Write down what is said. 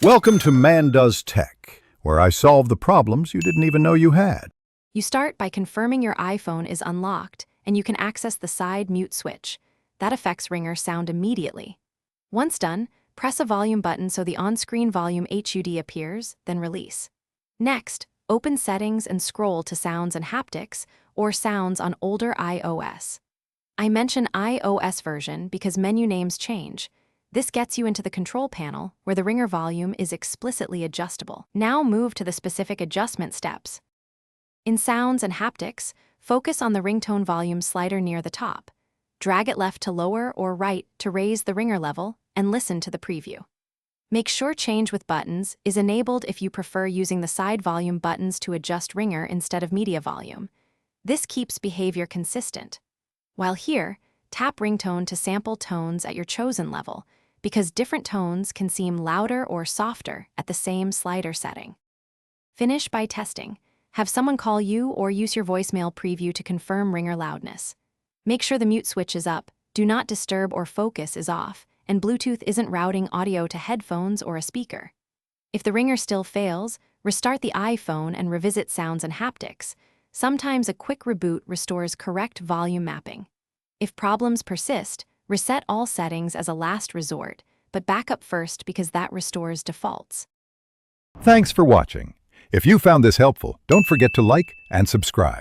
Welcome to Man Does Tech, where I solve the problems you didn't even know you had. You start by confirming your iPhone is unlocked, and you can access the side mute switch. That affects Ringer sound immediately. Once done, press a volume button so the on-screen volume HUD appears, then release. Next, open Settings and scroll to Sounds and Haptics, or Sounds on older iOS. I mention iOS version because menu names change. This gets you into the control panel, where the Ringer volume is explicitly adjustable. Now move to the specific adjustment steps. In Sounds and Haptics, focus on the ringtone volume slider near the top. Drag it left to lower or right to raise the Ringer level, and listen to the preview. Make sure Change with Buttons is enabled if you prefer using the side volume buttons to adjust Ringer instead of media volume. This keeps behavior consistent. While here, tap ringtone to sample tones at your chosen level, because different tones can seem louder or softer at the same slider setting. Finish by testing. Have someone call you or use your voicemail preview to confirm Ringer loudness. Make sure the mute switch is up, do not disturb or focus is off, and Bluetooth isn't routing audio to headphones or a speaker. If the Ringer still fails, restart the iPhone and revisit Sounds and Haptics. Sometimes a quick reboot restores correct volume mapping. If problems persist, reset all settings as a last resort, but back up first because that restores defaults. Thanks for watching. If you found this helpful, don't forget to like and subscribe.